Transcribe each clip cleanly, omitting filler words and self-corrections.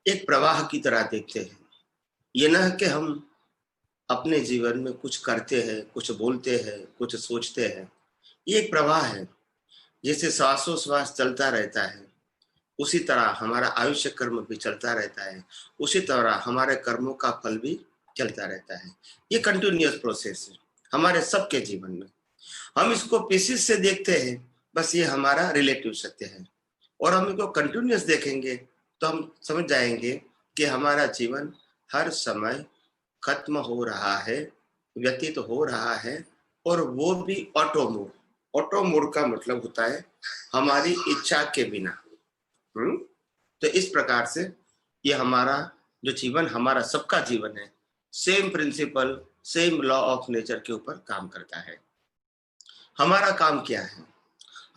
एक प्रवाह की तरह देखते हैं। ये न कि हम अपने जीवन में कुछ करते हैं, कुछ बोलते हैं, कुछ सोचते हैं। ये एक प्रवाह है। जैसे श्वासोश्वास चलता रहता है, उसी तरह हमारा आयुष्य कर्म भी चलता रहता है। उसी तरह हमारे कर्मों का फल भी चलता रहता है। ये कंटिन्यूअस प्रोसेस है हमारे सबके जीवन में। हम इसको पीसेस से देखते हैं, बस ये हमारा रिलेटिव सत्य है। और हम इसको कंटिन्यूअस देखेंगे तो हम समझ जाएंगे कि हमारा जीवन हर समय खत्म हो रहा है, व्यतीत हो रहा है, और वो भी ऑटो मोड। ऑटो मोड का मतलब होता है हमारी इच्छा के बिना। तो इस प्रकार से ये हमारा जो जीवन, हमारा सबका जीवन है, same principle, same law of nature के ऊपर काम करता है। हमारा काम क्या है?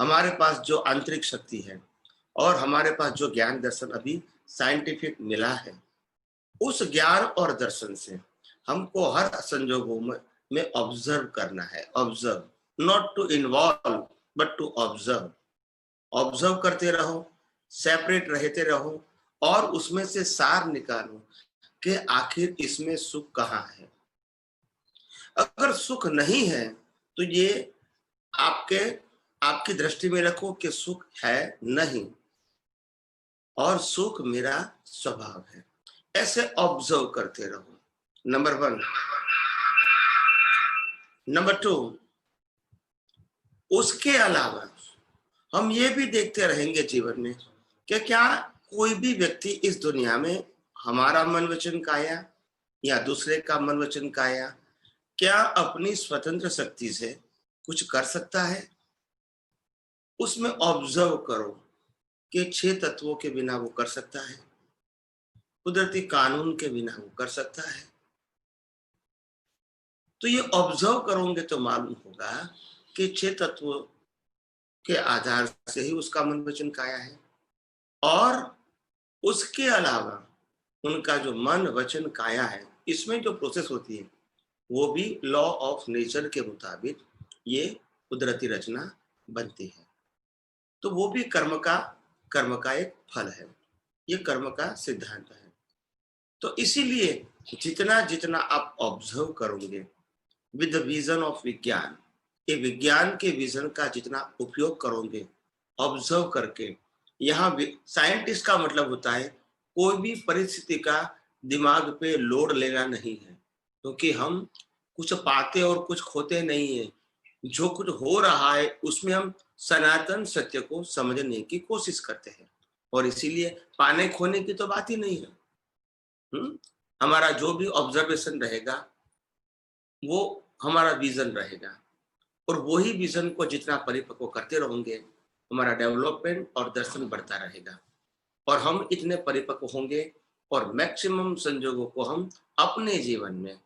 हमारे पास जो आंतरिक शक्ति है और हमारे पास जो ज्ञान दर्शन अभी साइंटिफिक मिला है, उस ज्ञान और दर्शन से हमको हर संजोगों में ऑब्जर्व करना है। Observe, not to involve but to observe. Observe करते रहो, सेपरेट रहते रहो, और उसमें से सार निकालो कि आखिर इसमें सुख कहाँ है। अगर सुख नहीं है तो ये आपके आपकी दृष्टि में रखो कि सुख है नहीं, और सुख मेरा स्वभाव है। ऐसे ऑब्जर्व करते रहो, नंबर 1। नंबर 2, उसके अलावा हम ये भी देखते रहेंगे जीवन में कि क्या कोई भी व्यक्ति इस दुनिया में हमारा मन वचन काया या दूसरे का मन वचन काया क्या अपनी स्वतंत्र शक्ति से कुछ कर सकता है? उसमें ऑब्जर्व करो कि 6 तत्वों के बिना वो कर सकता है, कुदरती कानून के बिना वो कर सकता है। तो ये ऑब्जर्व करोगे तो मालूम होगा कि 6 तत्वों के आधार से ही उसका मन वचन काया है, और उसके अलावा उनका जो मन वचन काया है, इसमें जो प्रोसेस होती है वो भी लॉ ऑफ नेचर के मुताबिक ये कुदरती रचना बनती है। तो वो भी कर्म का एक फल है, ये कर्म का सिद्धांत है। तो इसीलिए जितना जितना आप ऑब्जर्व करोगे विद विजन ऑफ विज्ञान, ये विज्ञान के विजन का जितना उपयोग करोगे ऑब्जर्व करके, यहाँ साइंटिस्ट का मतलब होता है कोई भी परिस्थिति का दिमाग पे लोड लेना नहीं है, क्योंकि हम कुछ पाते और कुछ खोते नहीं है। जो कुछ हो रहा है उसमें हम सनातन सत्य को समझने की कोशिश करते हैं, और इसीलिए पाने खोने की तो बात ही नहीं है। हमारा जो भी ऑब्जर्वेशन रहेगा वो हमारा विजन रहेगा, और वही विजन को जितना परिपक्व करते रहोगे हमारा डेवलपमेंट और दर्शन बढ़ता रहेगा, और हम इतने परिपक्व होंगे और मैक्सिमम संजोगों को हम अपने जीवन में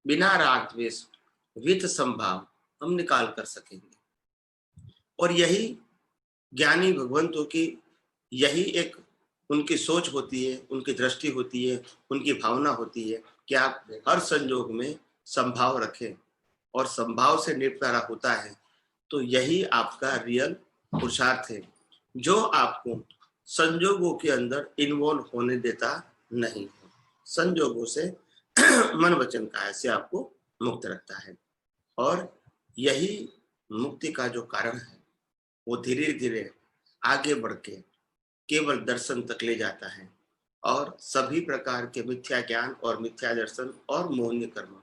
बिना राग द्वेष वित संभाव हम निकाल कर सकेंगे। और यही ज्ञानी भगवंतों की यही एक उनकी सोच होती है, उनकी दृष्टि होती है, उनकी भावना होती है कि आप हर संजोग में संभाव रखें, और संभाव से निपटारा होता है। तो यही आपका रियल पुरुषार्थ है, जो आपको संजोगों के अंदर इन्वॉल्व होने देता नहीं है। संजोगों से मन वचन काया से आपको मुक्त रखता है, और यही मुक्ति का जो कारण है वो धीरे धीरे आगे बढ़ के केवल दर्शन तक ले जाता है, और सभी प्रकार के मिथ्या ज्ञान और मिथ्या दर्शन और मोहनीय कर्म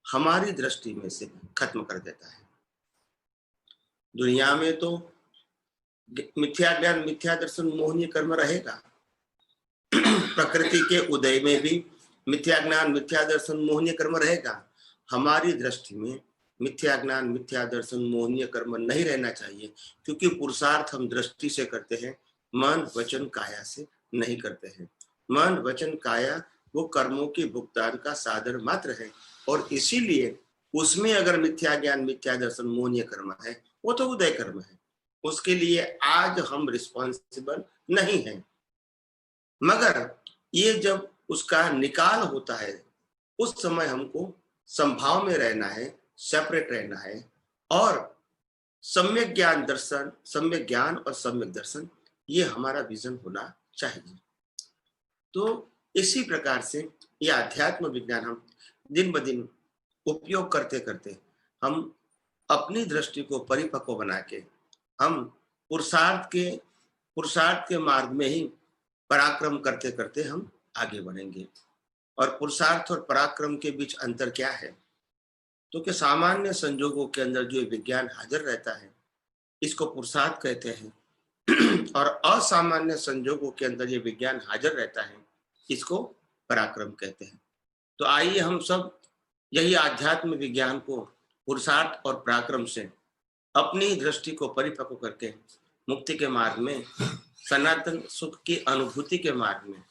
हमारी दृष्टि में से खत्म कर देता है। दुनिया में तो मिथ्या ज्ञान मिथ्या दर्शन मोहनीय कर्म रहेगा। प्रकृति के उदय में भी मिथ्या ज्ञान मिथ्या दर्शन मोहनीय कर्म रहेगा। हमारी दृष्टि में मिथ्या ज्ञान मिथ्या दर्शन मोहनीय कर्म नहीं रहना चाहिए, क्योंकि पुरुषार्थ हम दृष्टि से करते हैं, मन वचन काया से नहीं करते हैं। मन वचन काया वो कर्मों के भुगतान का साधन मात्र है, और इसीलिए उसमें अगर मिथ्या ज्ञान मिथ्या दर्शन मोहनीय कर्म है वो तो उदय कर्म है, उसके लिए आज हम रिस्पॉन्सिबल नहीं हैं। मगर ये जब उसका निकाल होता है उस समय हमको संभाव में रहना है, सेपरेट रहना है, और सम्यक ज्ञान दर्शन, सम्यक ज्ञान और सम्यक दर्शन ये हमारा विजन होना चाहिए। तो इसी प्रकार से यह अध्यात्म विज्ञान हम दिन ब दिन उपयोग करते करते हम अपनी दृष्टि को परिपक्व बना के हम पुरुषार्थ के मार्ग में ही पराक्रम करते करते हम आगे बढ़ेंगे। और पुरुषार्थ और पराक्रम के बीच अंतर क्या है? तो कि सामान्य संजोगों के अंदर जो विज्ञान हाजिर रहता है इसको पुरुषार्थ कहते हैं और असामान्य संजोगों के अंदर ये विज्ञान हाजिर रहता है इसको पराक्रम कहते हैं। तो आइए हम सब यही आध्यात्म विज्ञान को पुरुषार्थ और पराक्रम से अपनी दृष्टि को परिपक्व करके मुक्ति के मार्ग में, सनातन सुख की अनुभूति के मार्ग में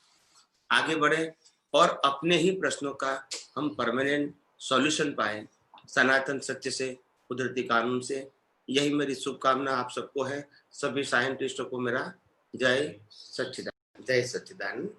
आगे बढ़े और अपने ही प्रश्नों का हम परमानेंट सॉल्यूशन पाए सनातन सत्य से, कुदरती कानून से। यही मेरी शुभकामना आप सबको है। सभी साइंटिस्टों को मेरा जय सच्चिदानंद। जय सच्चिदानंद।